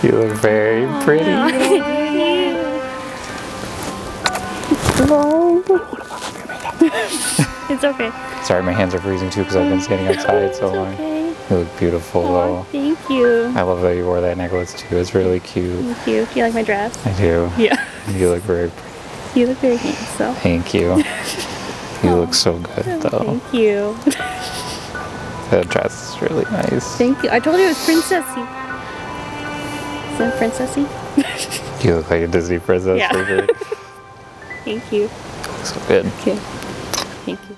You look very pretty. No. It's okay. Sorry, my hands are freezing too because I've been standing outside so long. Okay. You look beautiful though. Thank you. I love that you wore that necklace too. It's really cute. Thank you. Do you like my dress? I do. Yeah. You look very pretty. You look very handsome. Thank you. You look so good though. Thank you. That dress is really nice. Thank you. I told you it was princessy. Is that princessy? You look like a Disney princess for sure. Thank you. You look so good. Okay. Thank you.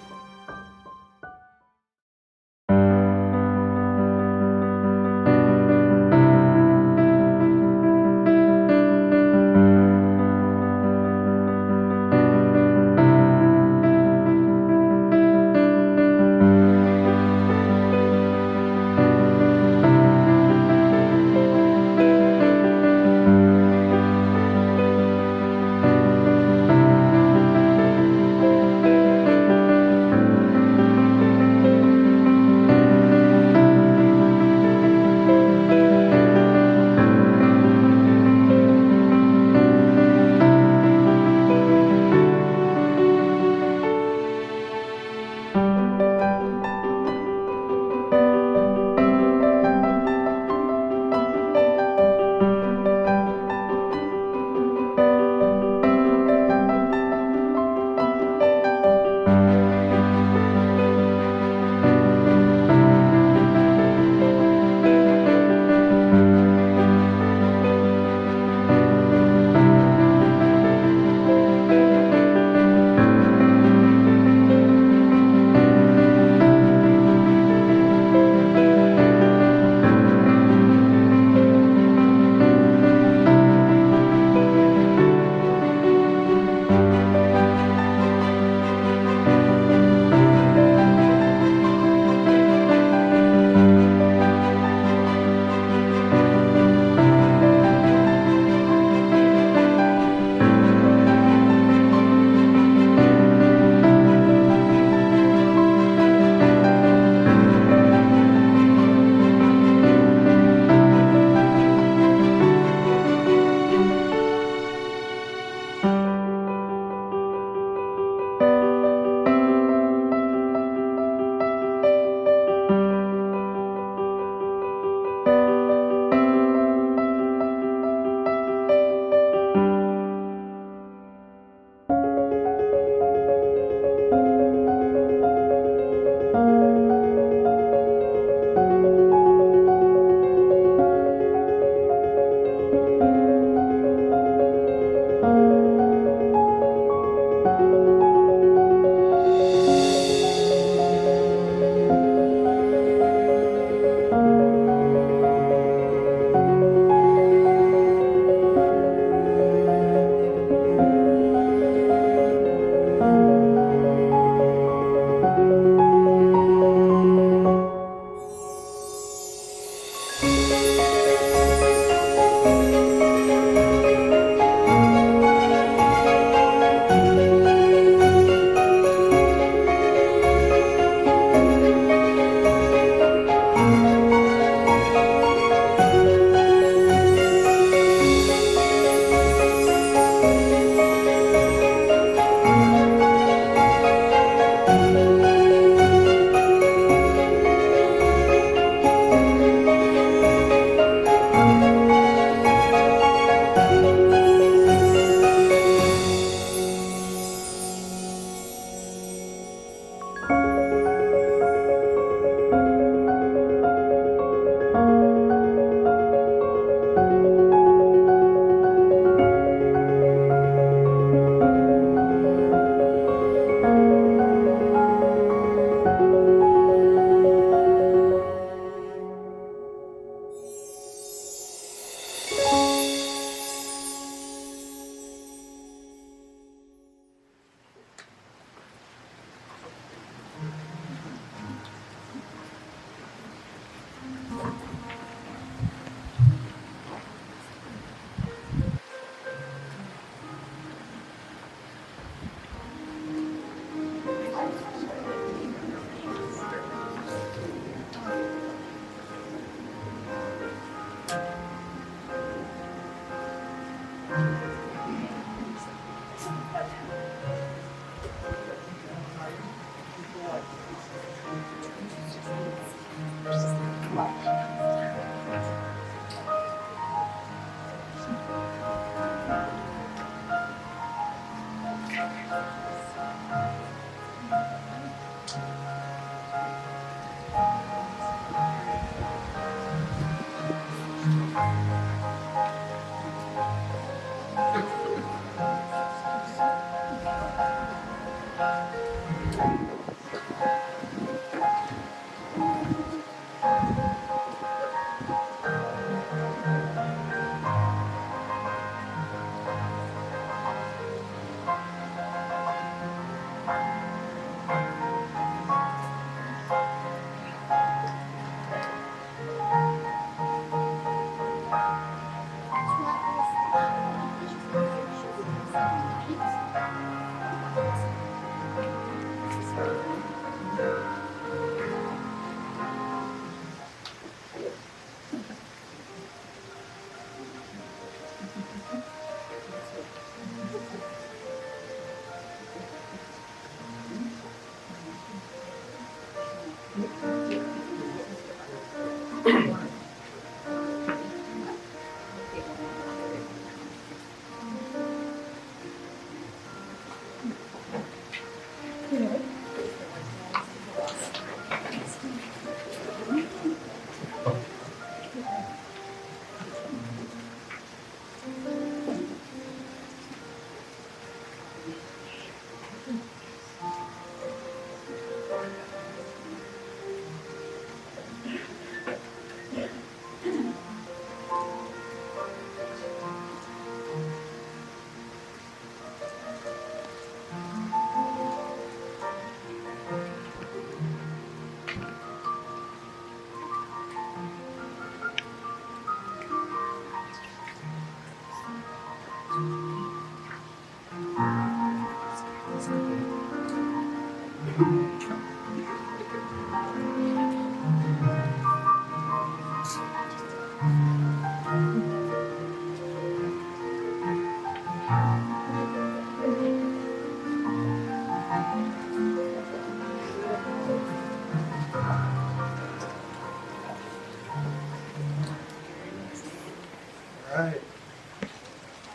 All right.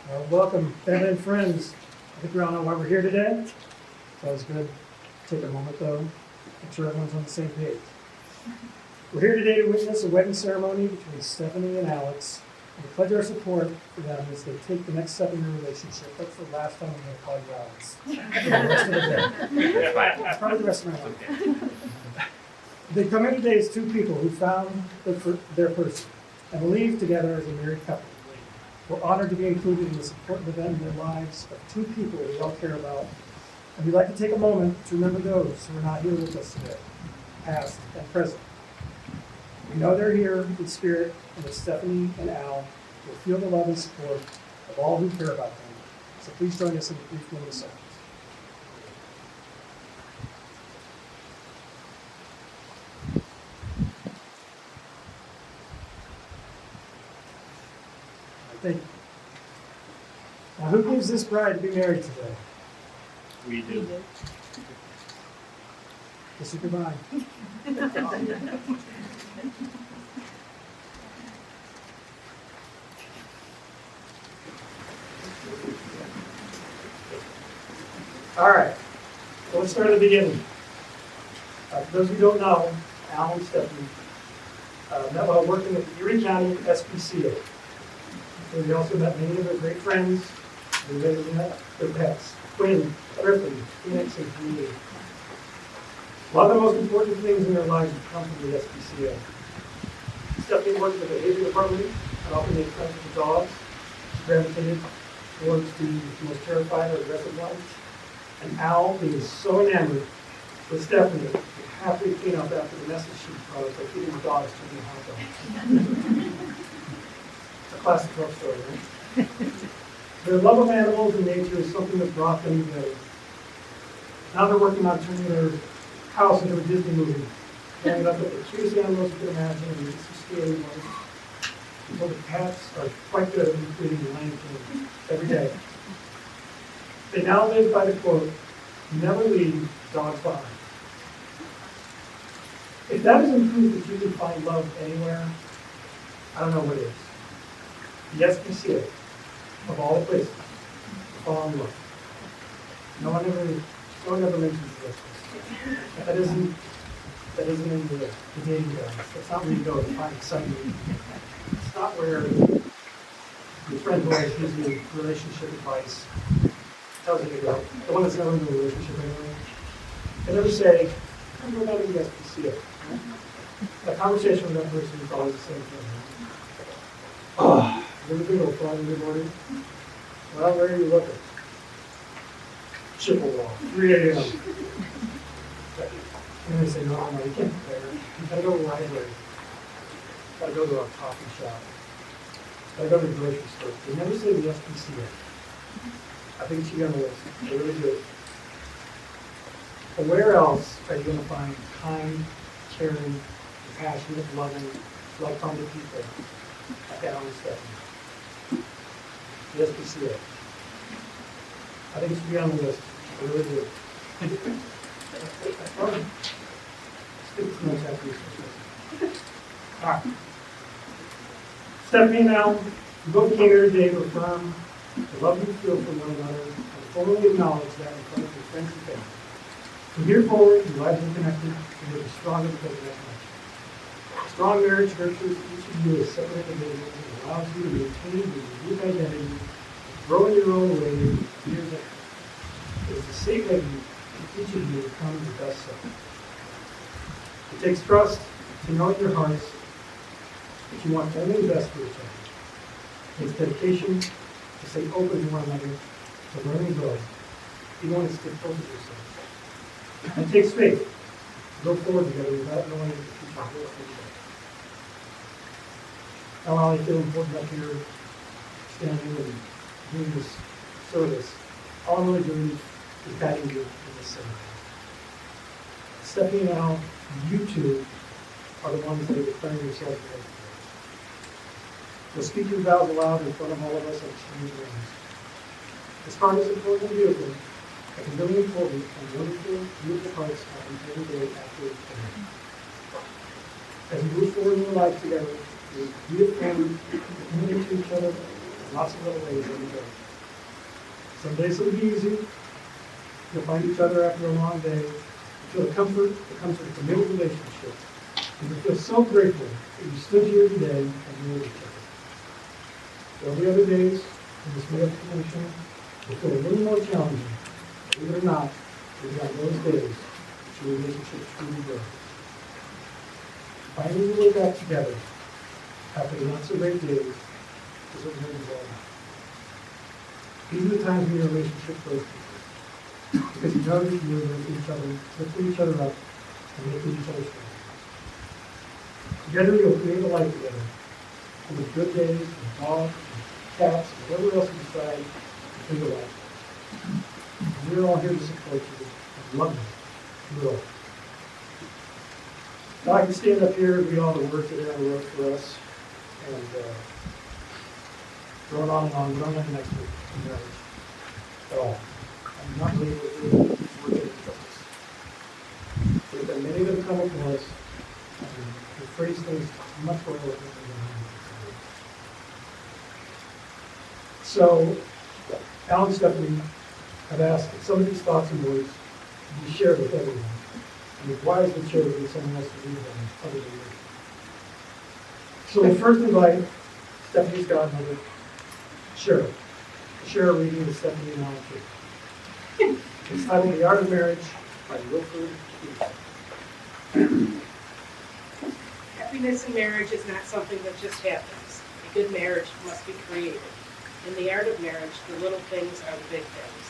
Well, welcome, family and friends. I think we all know why we're here today. It's always good to take a moment, though, make sure everyone's on the same page. We're here today to witness a wedding ceremony between Stephanie and Alex, and to pledge our support for them as they take the next step in their relationship. That's the last time I'm going to call you Alex. For the rest of the day. That's probably the rest of my life. They come here today as two people who found their person and believe together as a married couple. We're honored to be included in this important event in the lives of two people we all care about. And we'd like to take a moment to remember those who are not here with us today, past and present. We know they're here in spirit, and that Stephanie and Al will feel the love and support of all who care about them. So please join us in a brief moment of silence. Thank you. Now, who gives this bride to be married today? We do. Kiss her goodbye. All right, so let's start at the beginning. For those who don't know, Al and Stephanie met while working at the Erie County SPCA. So we also met many of their great friends. We later met their pets, Quinn, Griffin, Phoenix, and Community. One of the most important things in their lives have come from the SPCA. Stephanie worked in the behavior department and often made friends with the dogs. She gravitated towards the most terrified or aggressive ones. And Al, being so enamored with Stephanie, would happily clean up after the messes she caused by feeding the dogs to the hot dogs. A classic love story, right? Their love of animals and nature is something that brought them together. Now they're working on turning their house into a Disney movie. Hanging up with the cutest animals you can imagine and some scary ones. So the cats are quite good at recreating the Lion King every day. They now live by the quote, "Never leave dogs behind." If that isn't proof that you can find love anywhere, I don't know what is. The SPCA, of all the places, to fall in love. No one ever mentions this. That isn't in the dating guides. That's not where you go to find excitement. It's not where your friend who always gives you relationship advice tells you to go. The one that's never in a relationship anyway. They never say, "I'm going out to the SPCA." That conversation with that person is always the same thing. Oh, you ever been to a fly in the morning? Well, where are you looking? Chippewa, 3 a.m. And they say, no, you can't go there. You gotta go to the library. You gotta go to a coffee shop. You gotta go to the grocery store. They never say the SPCA. I think it's you on the list. They really do. But where else are you going to find kind, caring, compassionate, loving, like-minded people like Alan and Stephanie? The SPCA. I think it should be on the list. I really do. Stick to notes after you. All right. Stephanie and Alan, you both came here today to affirm the love you feel for one another and formally acknowledge that in front of your friends and family. From here forward, your lives are connected and you'll be stronger because of that connection. A strong marriage nurtures each of you as separate individuals and allows you to maintain your unique identity and grow in your own way for years ahead. It is the same way each of you become your best self. It takes trust to know in your hearts that you want only the best for each other. It takes dedication to stay open to one another, to learn and grow, even when it's difficult to do so. And it takes faith to go forward together without knowing if the future will be there. Now, while I feel important up here, standing and doing this service, all I'm really doing is guiding you in this ceremony. Stephanie and Al, you two are the ones that are declaring yourselves today. You'll speak your vows aloud in front of all of us on exchange rings. As far as important and beautiful, I can really important and wonderful, beautiful parts happen every day after it's finished. As you move forward in your life together, you reaffirm committing to each other in lots of little ways every day. Some days it'll be easy. You'll find each other after a long day. You feel the comfort that comes with a committed relationship. And you feel so grateful that you stood here today and knew each other. There'll be other days in this way of connection will feel a little more challenging. Believe it or not, it'll be on those days that your relationship truly grows. Finding your way back together after the not so great days is what marriage is all about. These are the times when your relationship grows deeper, because you know that you're lifting each other up, and making each other stronger. Together you'll create a life together, full of good days, and dogs, and cats, and whatever else you decide to do your life. And we're all here to support you and love you through it all. Now I can stand up here and read all the words that Aaron wrote for us, and going on and on, but I'm not an expert in marriage at all. I'm not really able to work it justice. There have been many that have come before us, and phrase things much more eloquently than I am. So, Alan and Stephanie have asked that some of these thoughts and words be shared with everyone, and if wisely shared with someone else to read them other than you. So we'll first invite Stephanie's godmother, Cheryl, to share a reading of Stephanie and Alan too. It's titled The Art of Marriage by Wilford Keith. Happiness in marriage is not something that just happens. A good marriage must be created. In the art of marriage, the little things are the big things.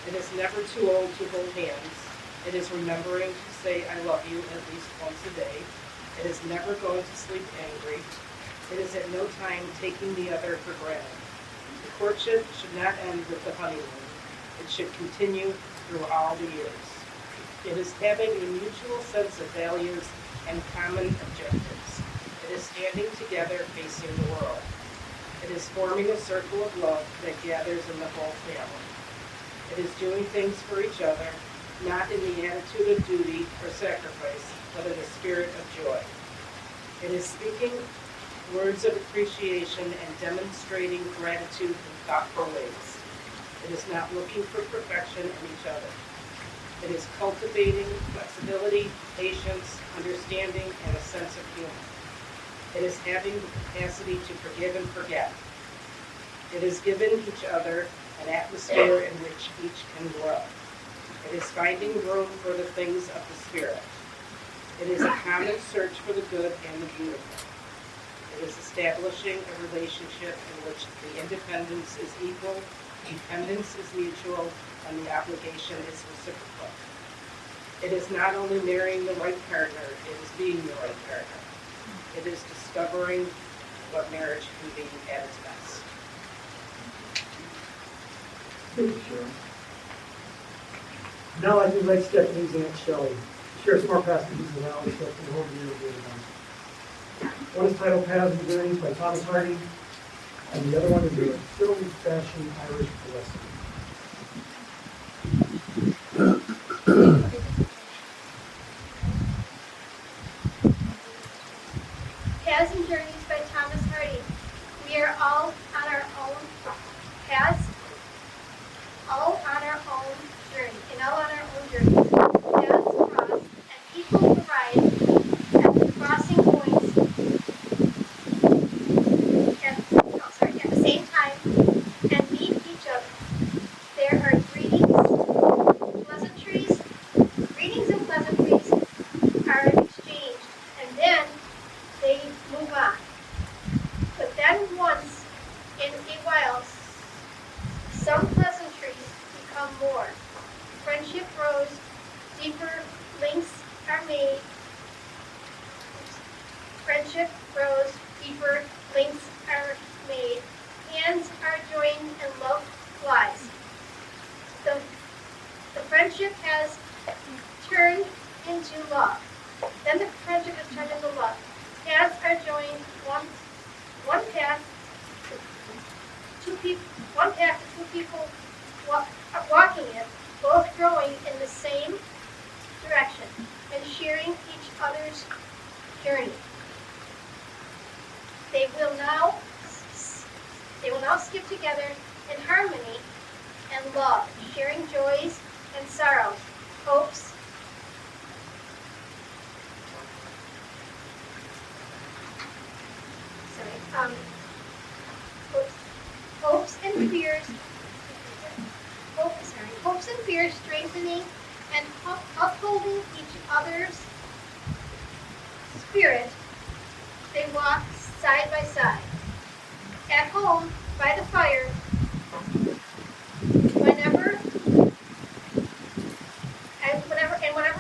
It is never too old to hold hands. It is remembering to say I love you at least once a day. It is never going to sleep angry. It is at no time taking the other for granted. The courtship should not end with the honeymoon. It should continue through all the years. It is having a mutual sense of values and common objectives. It is standing together facing the world. It is forming a circle of love that gathers in the whole family. It is doing things for each other, not in the attitude of duty or sacrifice, but in the spirit of joy. It is speaking words of appreciation and demonstrating gratitude in thoughtful ways. It is not looking for perfection in each other. It is cultivating flexibility, patience, understanding, and a sense of humor. It is having the capacity to forgive and forget. It is giving each other an atmosphere in which each can grow. It is finding room for the things of the Spirit. It is a common search for the good and the beautiful. It is establishing a relationship in which the independence is equal, dependence is mutual, and the obligation is reciprocal. It is not only marrying the right partner, it is being the right partner. It is discovering what marriage can be at its best. Thank you, Cheryl. Now I'd like Stephanie's Aunt Shelley to share some more passages of Alan Stephanie Home Year. One is titled Paths and Journeys by Thomas Hardy, and the other one is a old-fashioned Irish blessing. Paths and Journeys by Thomas Hardy. We are all on our own paths, all on our own journey, and all on our own journey. Paths cross, and people arrive at the crossing points at the same time and meet each other. There are greetings and pleasantries are exchanged, and then they move on. But then once in a while, some pleasantries become more. Friendship grows, deeper links are made. Friendship grows, deeper links are made. Hands are joined and love flies. The friendship has turned into love. Then the friendship is turned into love. Paths are joined, one path to two people walking it, both growing in the same direction and sharing each other's journey. They will now skip together in harmony and love, sharing joys and sorrows, hopes hopes and fears strengthening and upholding each other's spirit. They walk side by side. At home, by the fire, whenever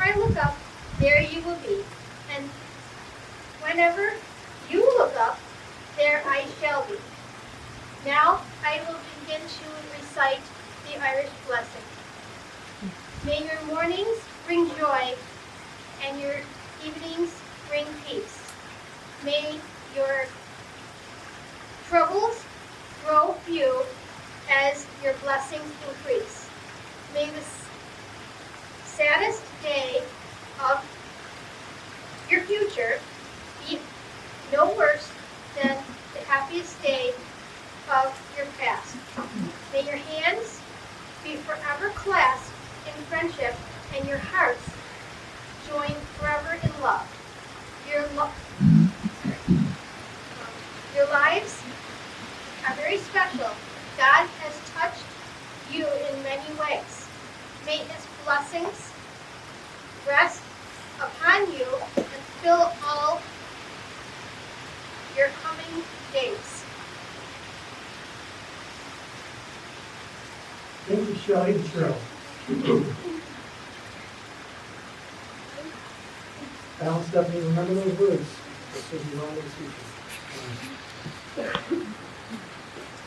I look up, there you will be. And whenever you look up, there I shall be. Now I will begin to recite the Irish blessing. May your mornings bring joy and your evenings bring peace. May your troubles grow few as your blessings increase. May the saddest day of your future be no worse than the happiest day of your past. May your hands be forever clasped in friendship and your hearts join forever in love. Your lives are very special. God has touched you in many ways. May His blessings rest upon you and fill all your coming days. Thank you, Shelley and Cheryl. Alan, Stephanie, remember those words. This will be wrong in the future.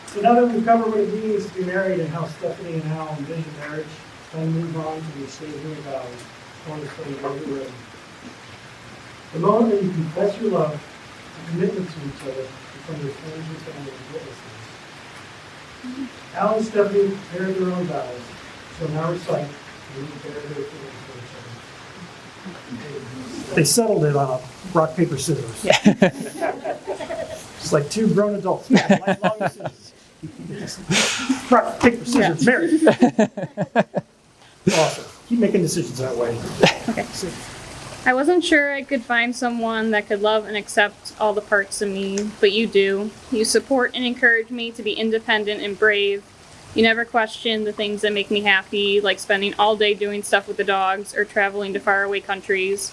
So now that we've covered what it means to be married and how Stephanie and Al envision marriage, it's time to move on to the statement of vows. I want to say very ready. The moment that you confess your love and commitment to each other become your friends and family and witnesses. Al and Stephanie prepared their own vows, so now recite and you prepare their feelings for each other. They settled it on a rock, paper, scissors. It's like two grown adults. Lifelong decisions. Rock, paper, scissors, married. Awesome. Keep making decisions that way. Okay. I wasn't sure I could find someone that could love and accept all the parts of me, but you do. You support and encourage me to be independent and brave. You never question the things that make me happy, like spending all day doing stuff with the dogs or traveling to faraway countries.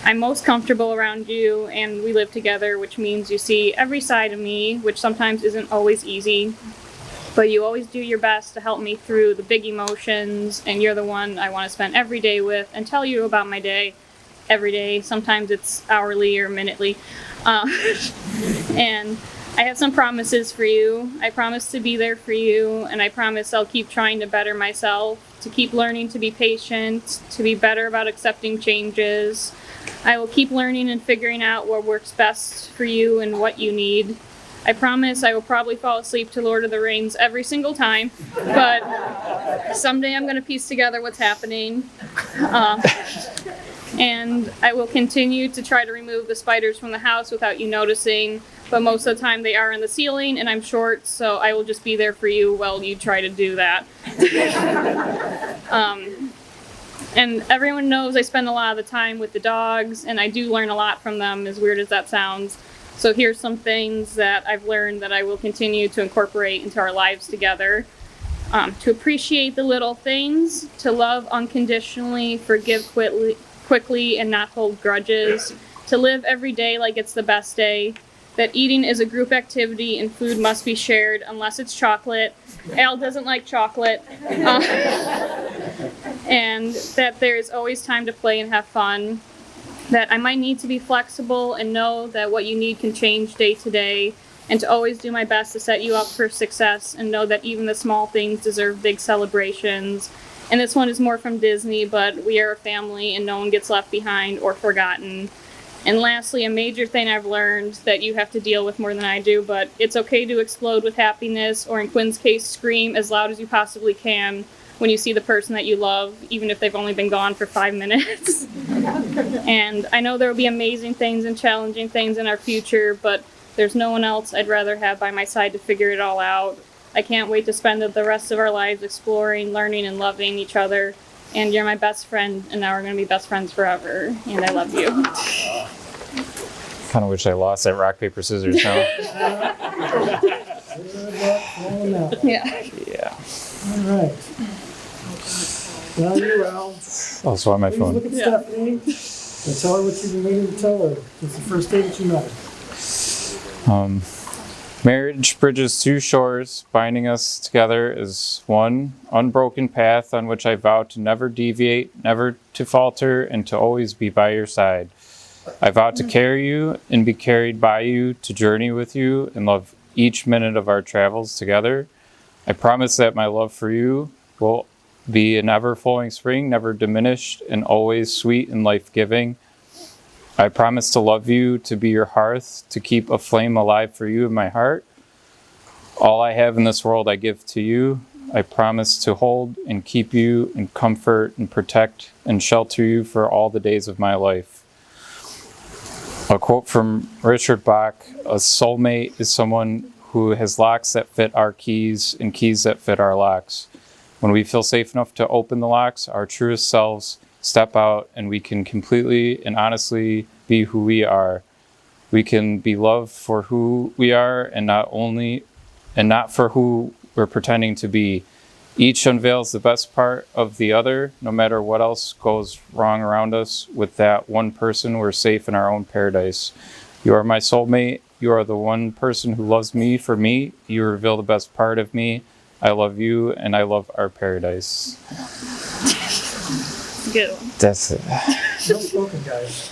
I'm most comfortable around you, and we live together, which means you see every side of me, which sometimes isn't always easy. But you always do your best to help me through the big emotions, and you're the one I want to spend every day with and tell you about my day every day. Sometimes it's hourly or minutely. And I have some promises for you. I promise to be there for you, and I promise I'll keep trying to better myself, to keep learning to be patient, to be better about accepting changes. I will keep learning and figuring out what works best for you and what you need. I promise I will probably fall asleep to Lord of the Rings every single time, but someday I'm going to piece together what's happening. And I will continue to try to remove the spiders from the house without you noticing, but most of the time they are in the ceiling and I'm short, so I will just be there for you while you try to do that. And everyone knows I spend a lot of the time with the dogs, and I do learn a lot from them, as weird as that sounds. So here's some things that I've learned that I will continue to incorporate into our lives together. To appreciate the little things, to love unconditionally, forgive quickly and not hold grudges, to live every day like it's the best day, that eating is a group activity and food must be shared unless it's chocolate. Al doesn't like chocolate. And that there is always time to play and have fun, that I might need to be flexible and know that what you need can change day to day, and to always do my best to set you up for success and know that even the small things deserve big celebrations. And this one is more from Disney, but we are a family and no one gets left behind or forgotten. And lastly, a major thing I've learned that you have to deal with more than I do, but it's okay to explode with happiness, or in Quinn's case, scream as loud as you possibly can when you see the person that you love, even if they've only been gone for 5 minutes. And I know there will be amazing things and challenging things in our future, but there's no one else I'd rather have by my side to figure it all out. I can't wait to spend the rest of our lives exploring, learning, and loving each other. And you're my best friend, and now we're going to be best friends forever. And I love you. Kind of wish I lost that rock, paper, scissors now. Yeah. Yeah. All right. Now you, Al. Also on my Please phone. look at Stephanie and tell her what you've been waiting to tell her. It's the first day that you met her. Marriage bridges two shores, binding us together as one unbroken path on which I vow to never deviate, never to falter, and to always be by your side. I vow to carry you and be carried by you, to journey with you and love each minute of our travels together. I promise that my love for you will be an ever-flowing spring, never diminished, and always sweet and life-giving. I promise to love you, to be your hearth, to keep a flame alive for you in my heart. All I have in this world I give to you. I promise to hold and keep you and comfort and protect and shelter you for all the days of my life. A quote from Richard Bach: a soulmate is someone who has locks that fit our keys and keys that fit our locks. When we feel safe enough to open the locks, our truest selves step out, and we can completely and honestly be who we are. We can be loved for who we are, and not for who we're pretending to be. Each unveils the best part of the other. No matter what else goes wrong around us, with that one person, we're safe in our own paradise. You are my soulmate. You are the one person who loves me for me. You reveal the best part of me. I love you, and I love our paradise. Good one. That's it. No spoken, guys.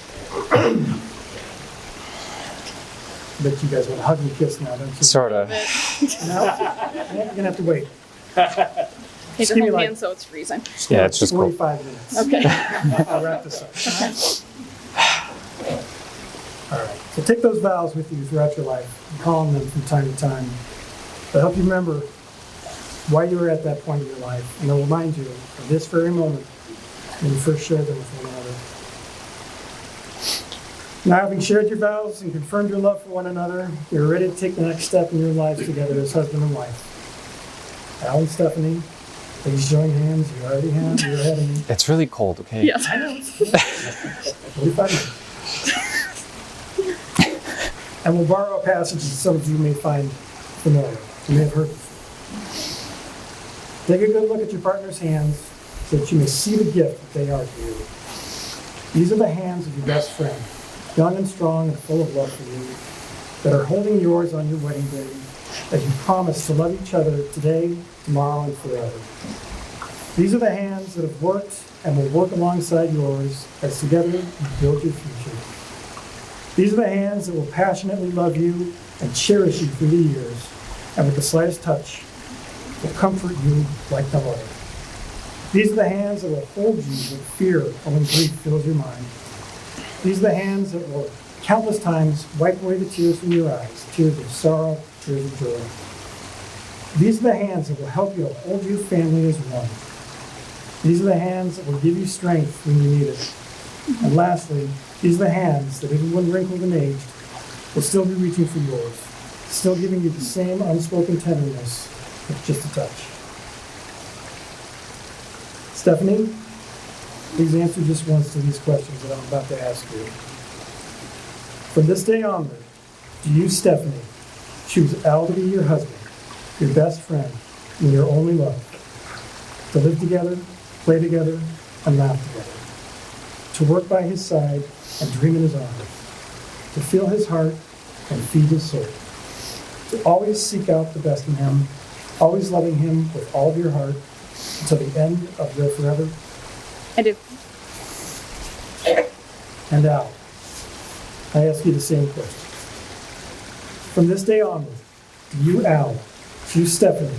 Bet you guys want to hug and kiss now, don't you? Sort of. No? Yeah, you're going to have to wait. Take Just your give me whole like- hand so it's freezing. Yeah, it's just cold. 45 minutes. Okay. I'll wrap this up. All right. So take those vows with you throughout your life and call on them from time to time. They'll help you remember why you were at that point in your life, and they'll remind you of this very moment when you first shared them with one another. Now, having shared your vows and confirmed your love for one another, you're ready to take the next step in your lives together as husband and wife. Al and Stephanie, please join hands. You already have. You're ahead of me. It's really cold, okay? Yes. I know. 45 minutes. And we'll borrow a passage that some of you may find familiar. You may have heard before. Take a good look at your partner's hands so that you may see the gift that they are to you. These are the hands of your best friend, young and strong and full of love for you, that are holding yours on your wedding day as you promise to love each other today, tomorrow, and forever. These are the hands that have worked and will work alongside yours as together you build your future. These are the hands that will passionately love you and cherish you through the years, and with the slightest touch, will comfort you like no other. These are the hands that will hold you with fear when grief fills your mind. These are the hands that will countless times wipe away the tears from your eyes, tears of sorrow, tears of joy. These are the hands that will help you to hold your family as one. These are the hands that will give you strength when you need it. And lastly, these are the hands that even when wrinkled and aged, will still be reaching for yours, still giving you the same unspoken tenderness with just a touch. Stephanie, please answer just once to these questions that I'm about to ask you. From this day onward, do you, Stephanie, choose Al to be your husband, your best friend, and your only love, to live together, play together, and laugh together, to work by his side and dream in his arms, to fill his heart and feed his soul, to always seek out the best in him, always loving him with all of your heart until the end of your forever? I do. And Al, I ask you the same question. From this day onward, do you, Al, choose Stephanie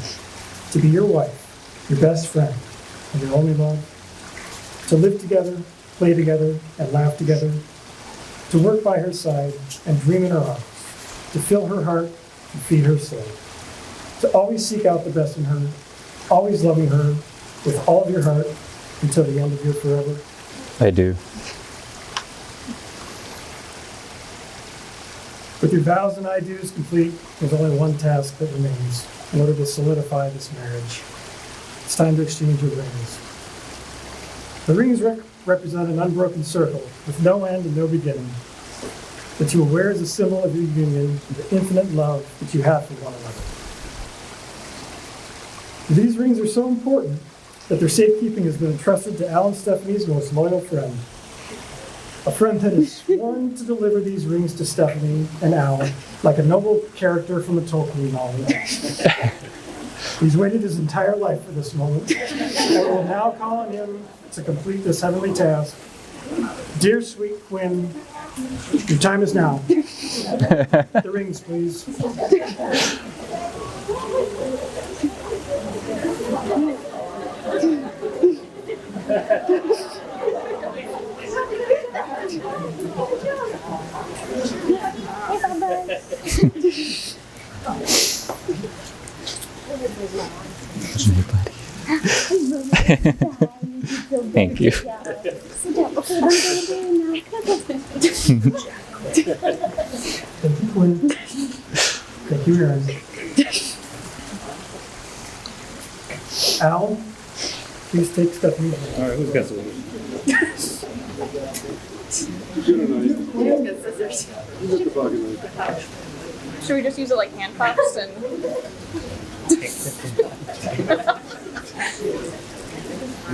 to be your wife, your best friend, and your only love, to live together, play together, and laugh together, to work by her side and dream in her arms, to fill her heart and feed her soul, to always seek out the best in her, always loving her with all of your heart until the end of your forever? I do. With your vows and I do's complete, there's only one task that remains in order to solidify this marriage. It's time to exchange your rings. The rings represent an unbroken circle with no end and no beginning that you will wear as a symbol of your union and the infinite love that you have for one another. These rings are so important that their safekeeping has been entrusted to Al and Stephanie's most loyal friend. A friend that has sworn to deliver these rings to Stephanie and Al like a noble character from a Tolkien novel. He's waited his entire life for this moment, and will now call on him to complete this heavenly task. Dear sweet Quinn, your time is now. The rings, please. Thank you. Thank you, Quinn. Thank you, Aaron. Al, please take Stephanie's hand. All right, who's got some? Should we just use it like handcuffs and?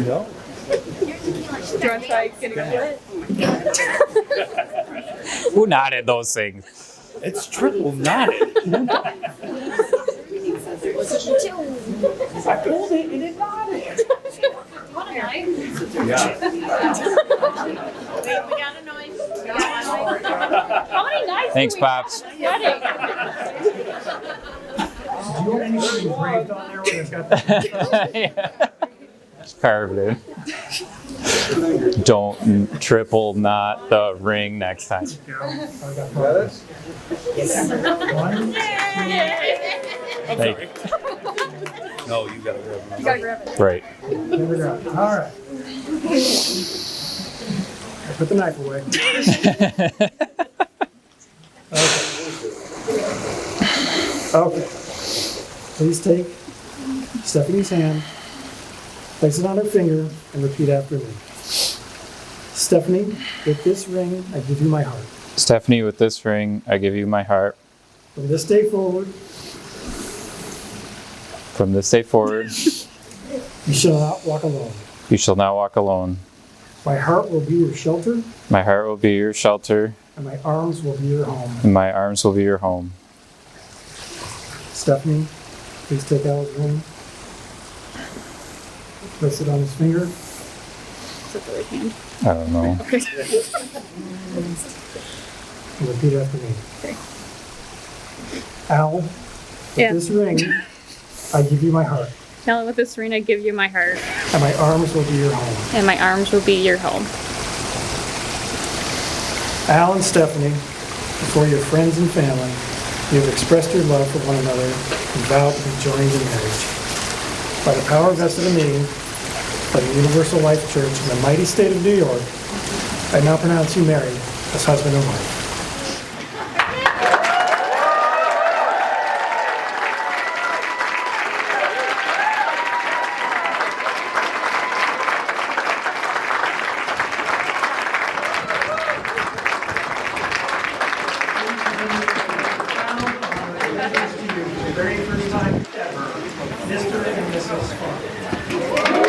No. Do you want to try getting rid of it? Who knotted those things? It's triple knotted. I pulled it and it knotted. Want a knife? Yeah. Wait, we got a knife. We got a knife. How many knives? Thanks, do we Pops. have? Wedding. Do you want anything engraved on there where it's got the... Yeah. Just carved in. Don't triple knot the ring next time. Got it? One. Like, No, you gotta grab it. You gotta grab it. right. There we go. All right. Put the knife away. Okay. Please take Stephanie's hand, place it on her finger, and repeat after me. Stephanie, with this ring, I give you my heart. Stephanie, with this ring, I give you my heart. From this day forward, From this day forward, you shall not walk alone. you shall not walk alone. My heart will be your shelter, My heart will be your shelter, and my arms will be your home. and my arms will be your home. Stephanie, please take Al's ring. Place it on his finger. Is that the right hand? I don't know. And repeat after me. Okay. Al, with Yeah. this ring, I give you my heart, Tell with this ring I give you my heart, and my arms will be your home. and my arms will be your home. Al and Stephanie, before your friends and family, you have expressed your love for one another and vowed to be joined in marriage. By the power vested in me, by the Universal Life Church in the mighty state of New York, I now pronounce you married as husband and wife. Very first time ever, Mr. and Mrs. Funk.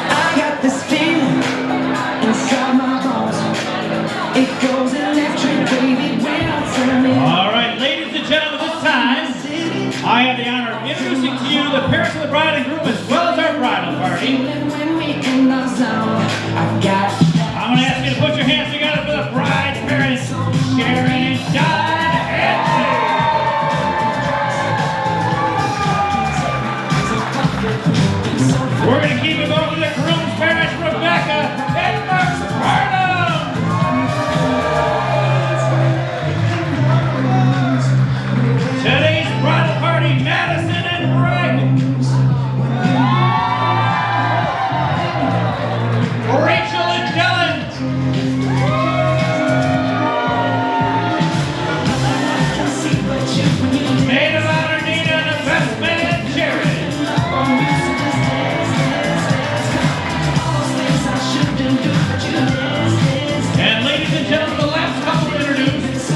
I got this feeling inside my bones. It goes electric, baby, when I turn it on. All right, ladies and gentlemen, this time I have the honor of introducing to you the parents of the bride and groom as well as our bridal party. When we in the zone, I've got. I'm going to ask you to put your hands together for the bride's parents, Sharon and John Hanson. We're going to keep it going to the groom's parents, Rebecca and Mark Barnum. Today's bridal party, Madison and Greg. Rachel and Dylan. Maid of honor, Nina, and the best man, Jared. And ladies and gentlemen, the last couple to introduce.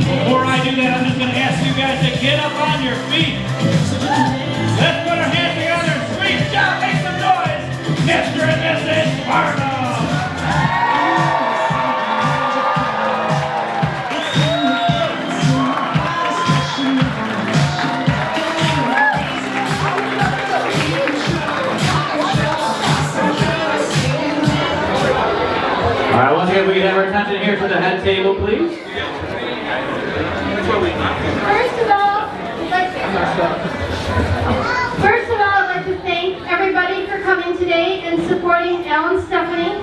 Before I do that, I'm just going to ask you guys to get up on your feet. Let's put our hands together. Sweet job, make some noise. Mr. and Mrs. Barnum. All right, once again, we can have our attention here to the head table, please. First of all, I'd like to thank everybody for coming today and supporting Al and Stephanie.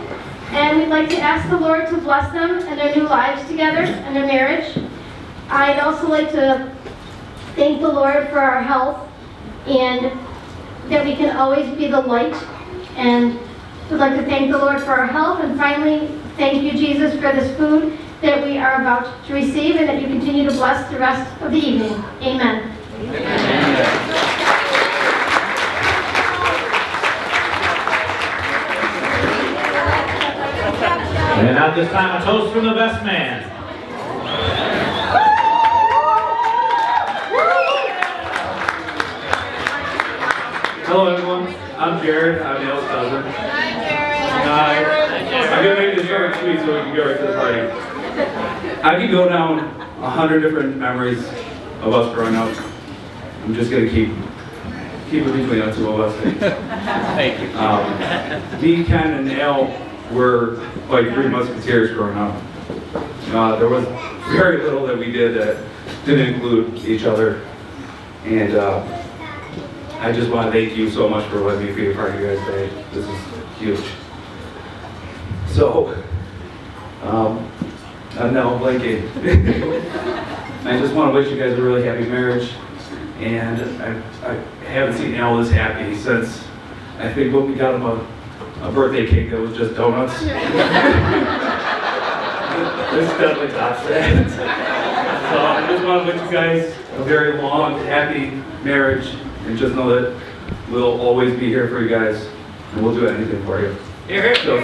And we'd like to ask the Lord to bless them and their new lives together and their marriage. I'd also like to thank the Lord for our health and that we can always be the light. And we'd like to thank the Lord for our health. And finally, thank you, Jesus, for this food that we are about to receive and that you continue to bless the rest of the evening. Amen. And at this time, a toast from the best man. Hello, everyone. I'm Jared. I'm Dale's cousin. Hi, Jared. I'm going to make this short and sweet so we can go right to the party. I could go down 100 different memories of us growing up. I'm just going to keep it between the two of us. Thank you. Me, Ken, and Al were like three musketeers growing up. There was very little that we did that didn't include each other. And I just want to thank you so much for letting me be a part of you guys today. This is huge. So, I'm now blanking. I just want to wish you guys a really happy marriage. And I haven't seen Al this happy since I think when we got him a birthday cake that was just donuts. This definitely tops that. So I just want to wish you guys a very long, happy marriage, and just know that we'll always be here for you guys, and we'll do anything for you. Here. So,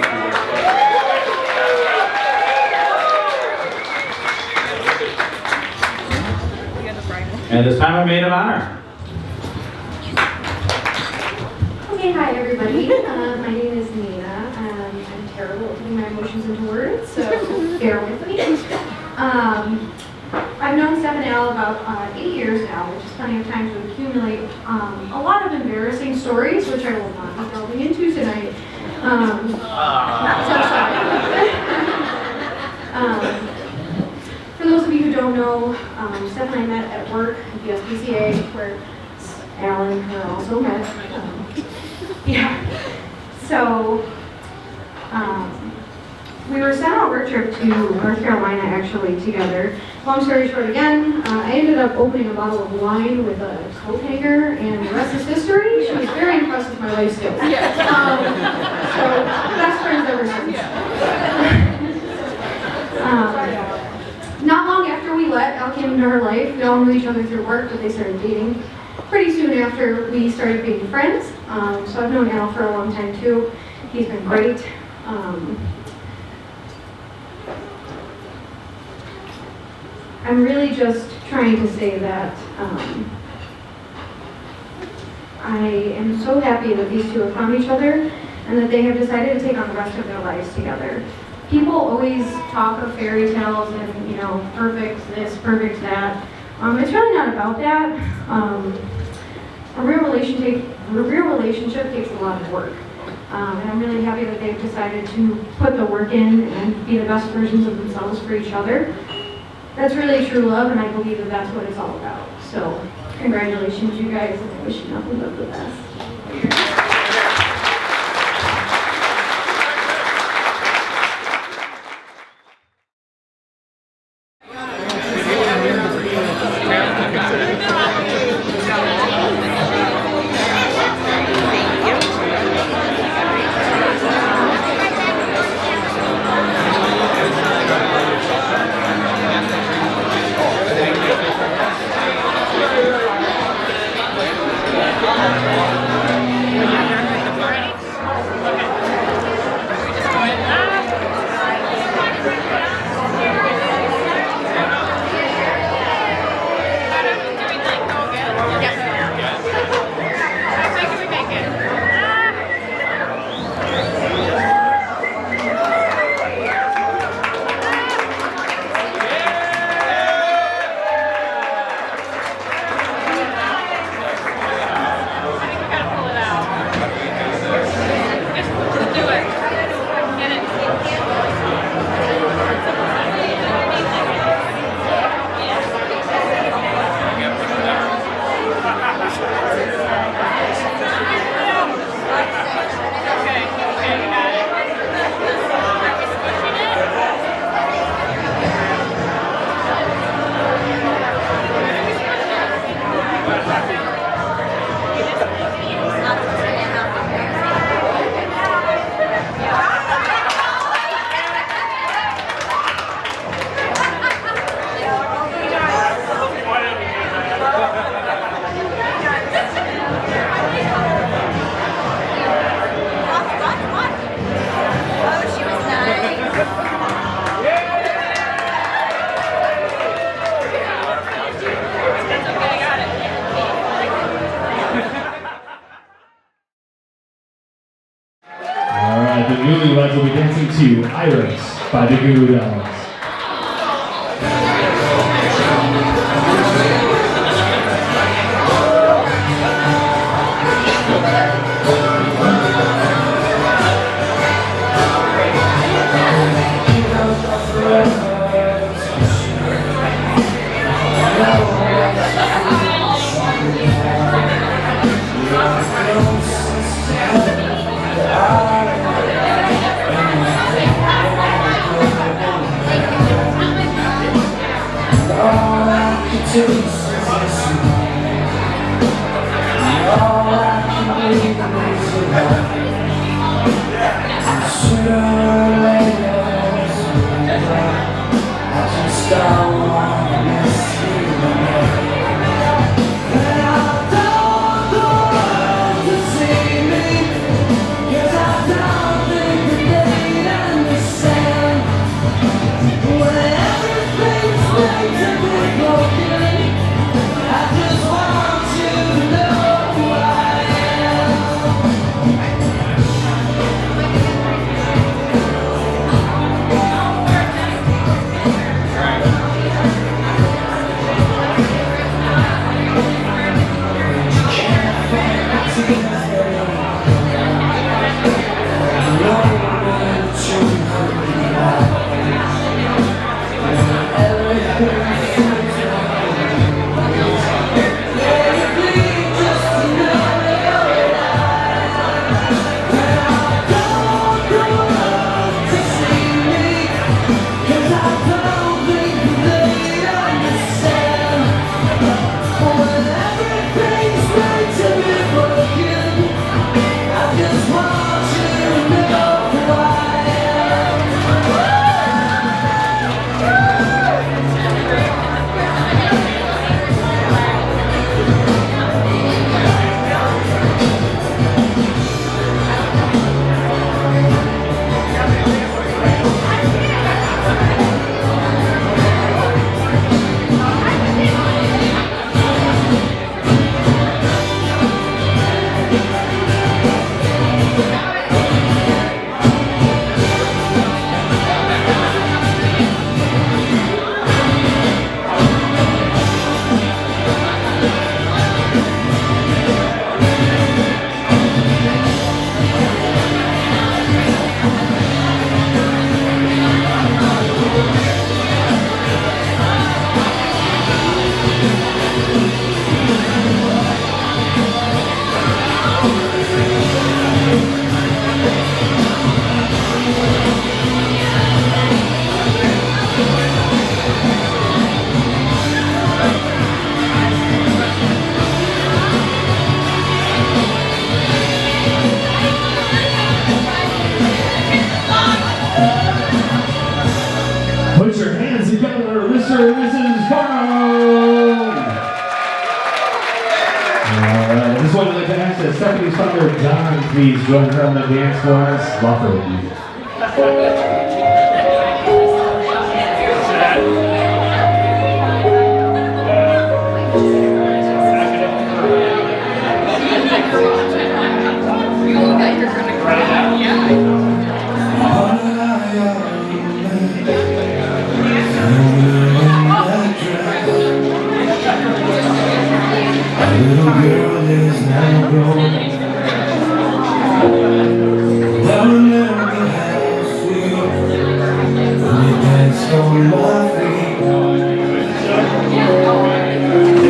and this time, our maid of honor. Okay, hi everybody. My name is Nina. I'm terrible at putting my emotions into words, so bear with me. I've known Steph and Al about 8 years now, which is plenty of time to accumulate a lot of embarrassing stories, which I will not be delving into tonight. So sorry. For those of you who don't know, Steph and I met at work at the SPCA, where Al and her also met. Yeah. So, we were sent on a work trip to North Carolina actually together. Long story short again, I ended up opening a bottle of wine with a coat hanger and the rest is history. rest of my life skills. So, best friends ever since. Not long after we let Al came into her life, we all knew each other through work, but they started dating pretty soon after we started being friends. So I've known Al for a long time too. He's been great. I'm really just trying to say that I am so happy that these two have found each other and that they have decided to take on the rest of their lives together. People always talk of fairy tales and, you know, perfect this, perfect that. It's really not about that. A real relationship takes a lot of work. And I'm really happy that they've decided to put the work in and be the best versions of themselves for each other. That's really true love, and I believe that that's what it's all about. So, congratulations, you guys, and I wish you nothing but the best. The newlyweds will be dancing to Iris by the Goo Goo Dolls. Put your hands together, Mr. and Mrs. Carl! Alright, this one I'd like to ask that Stephanie's father, John, please join her on the dance floor. Lawfully. Little girl is now grown. Down in the house we danced on my feet.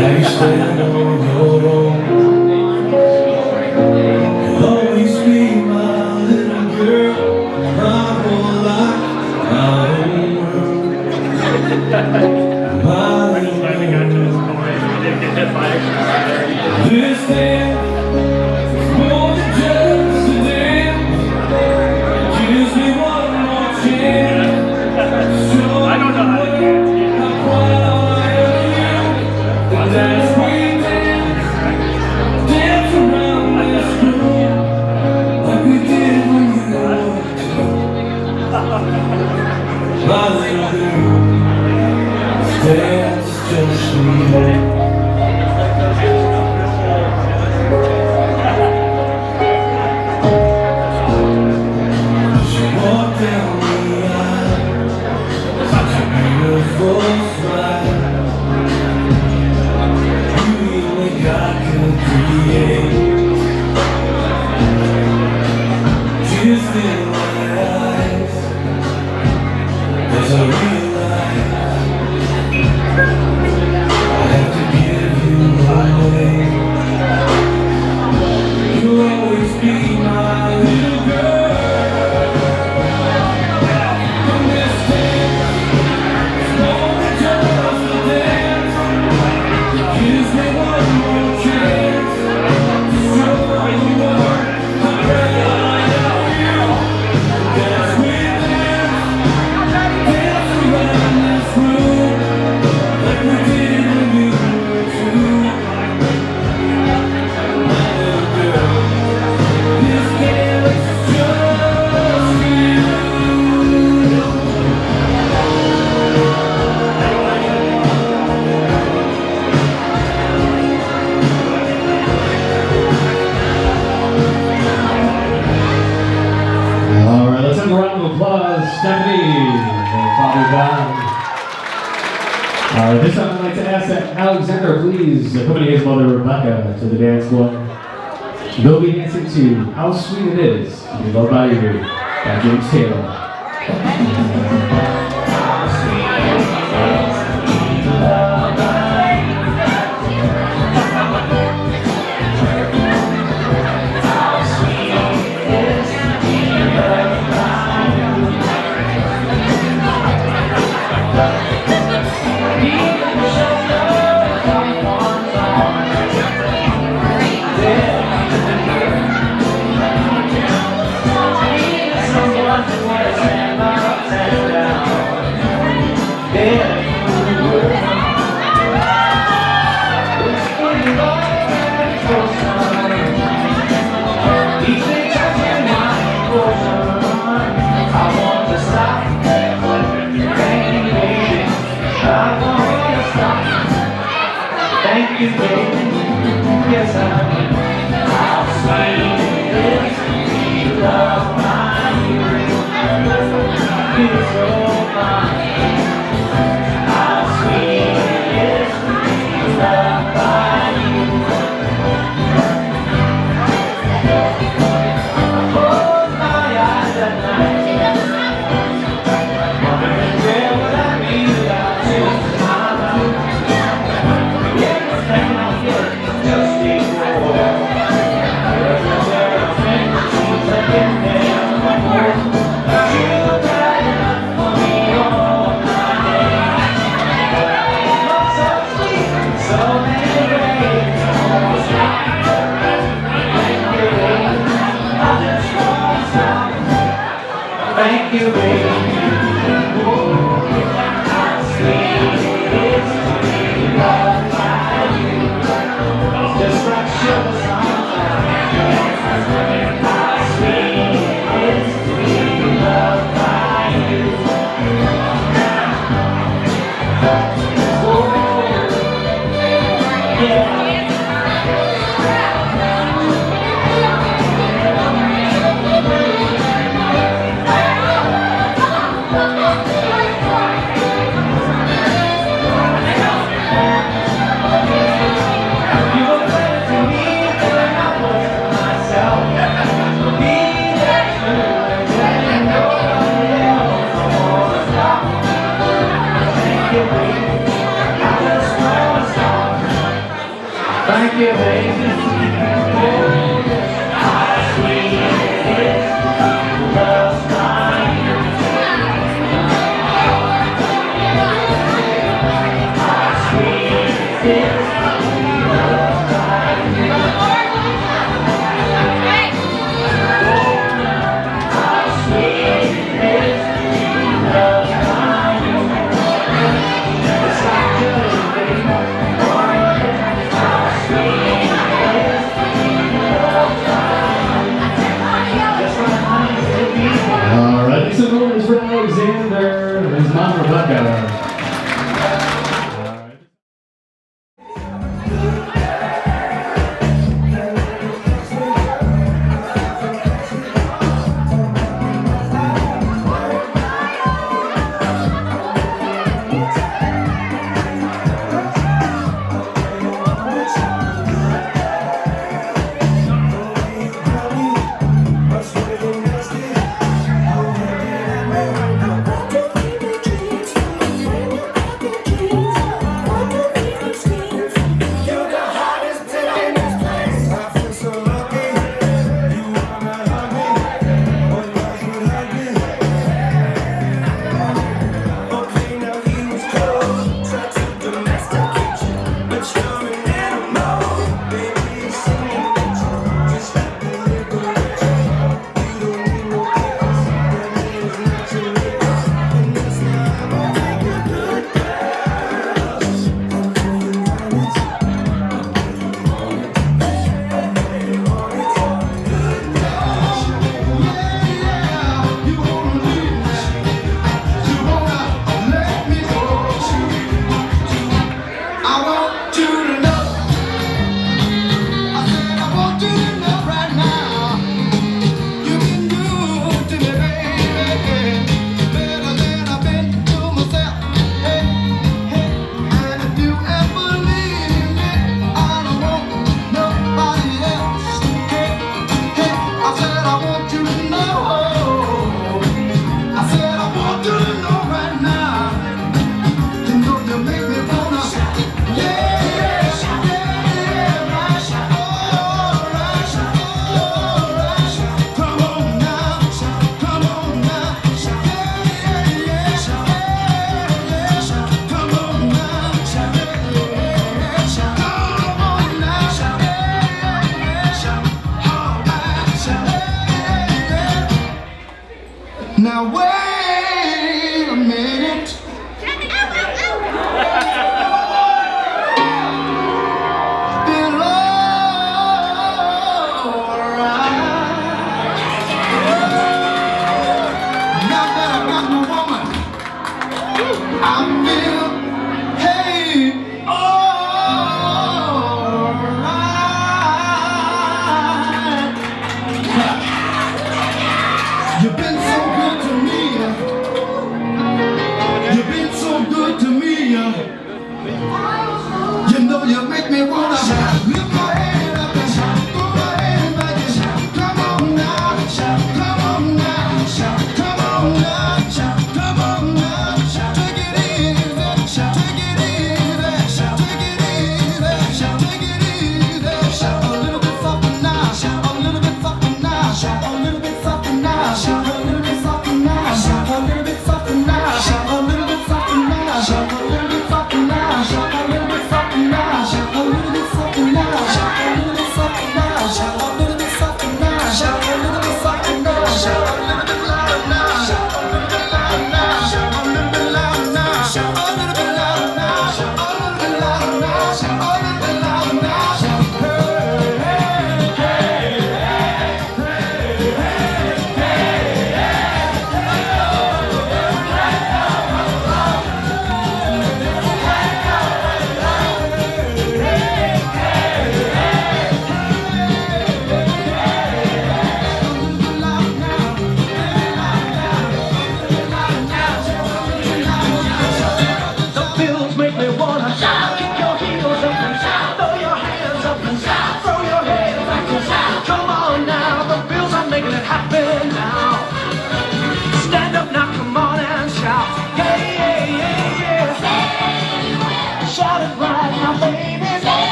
Now you stand on your own. You'll always be my little girl, my whole life, my whole world. My little girl. This dance is more than just a dance. Gives me one more chance. Show I don't know how to dance. How proud I am of you. And as we dance around this room like we did when you were two. My little girl, this dance is just for you. This time I'd like to ask that Alexander please accompany his mother Rebecca to the dance floor. They'll be dancing to How Sweet It Is to Be Loved by You by James Taylor. Someone was is to be loved by you. It's so fine. How sweet it is to be loved by you. I close my eyes at night, wondering where would I be without you in my life. Everything I get is just equal. Everywhere I think seems like it's there for more. You got enough for me all my days. Love so sweet, so many ways. I just won't stop. Thank you, baby. How sweet it is to be loved by you. Just like sugar sometimes. How sweet it is to be loved by you. Oh, yeah. You were better to me than I was to myself. Be that true and letting nobody else wanna stop. Thank you, baby. I just wanna stop. Thank you, baby. Oh, how sweet it is to be loved by you. How sweet it is to be loved by you. How sweet it is to be loved by you. It's like jelly, baby. Oh, yeah. How sweet it is to be loved by you. Just like honey, baby. All right, make some noise for Alexander and his mom Rebecca. All right. Now wait a minute. Been alright. Now that I got my woman, I feel, hey, alright. You've been so good to me. You've been so good to me. You know you make me wanna lift my head up and throw my hands back and shout. Come on now, come on now, come on now, come on now. Take it easy, take it easy, take it easy, take it easy. A little bit softer now, a little bit softer now, a little bit softer now, a little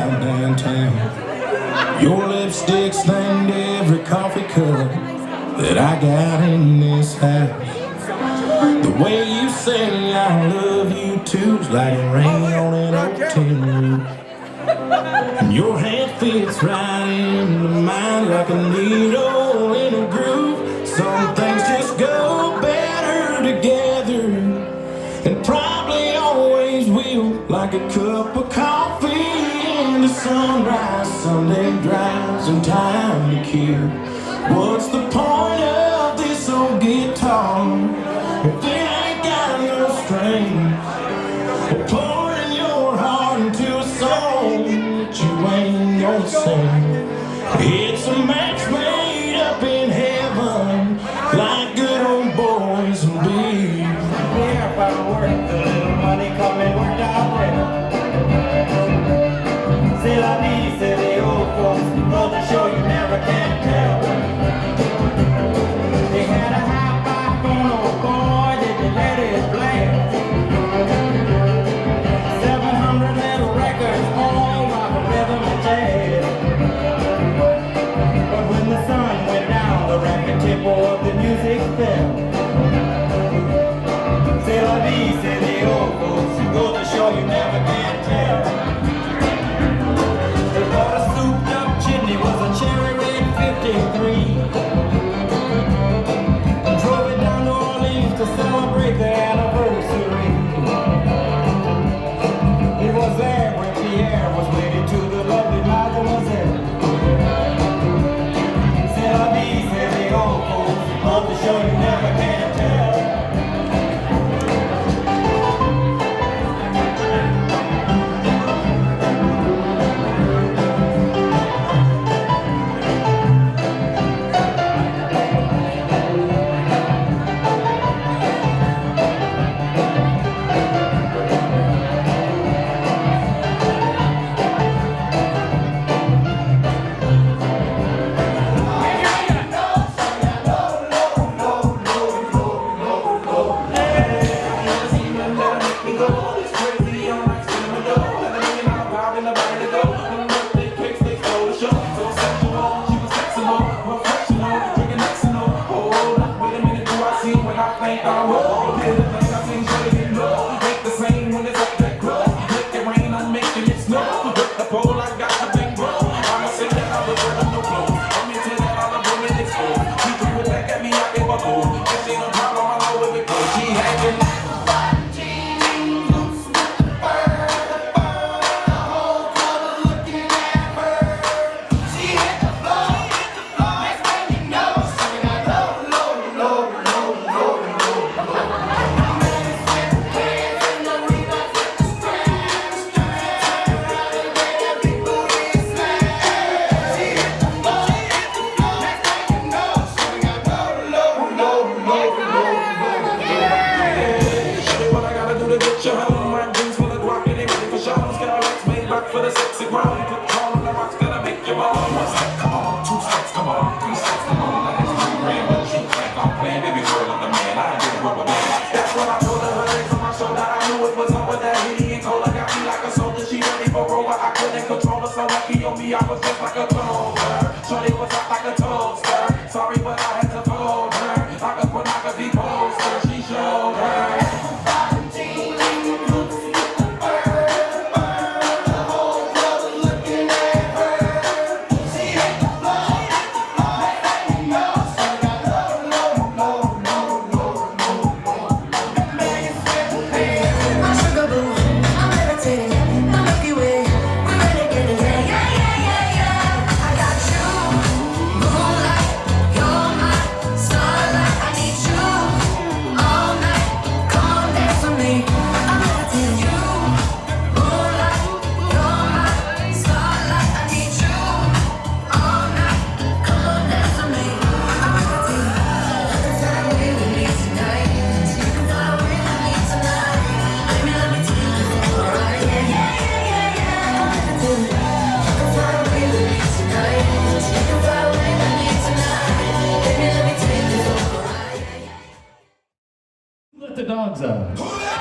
out downtown. Your lipstick stained every coffee cup that I got in this house. The way you say I love you too is like rain on an old tin roof. And your hand fits right into mine like a needle in a groove. Some things just go better together, and probably always will. Like a cup of coffee in the sunrise, Sunday drives and time to kill. What's the point of this old guitar if it ain't got no strings? Pouring your heart into a song that you ain't gonna sing. It's a match made up in heaven, like good old boys and bees. Yeah, if I work, the little money coming worked out well. C'est la vie, say the old folks, goes to show you never can tell. They had a hi-fi phone, oh boy, did they let it blast. 700 little records, all rock, rhythm, and jazz. But when the sun went down, the record tempo of the music fell. C'est la vie, say the old folks, it goes to show you never can tell. They bought a souped up chimney, was a cherry red 53. Drove it down to Orleans to celebrate the anniversary. It was there where Pierre was wedded to the lovely mademoiselle. C'est la vie, say the old folks, it goes to show you never can tell. Let the dogs out.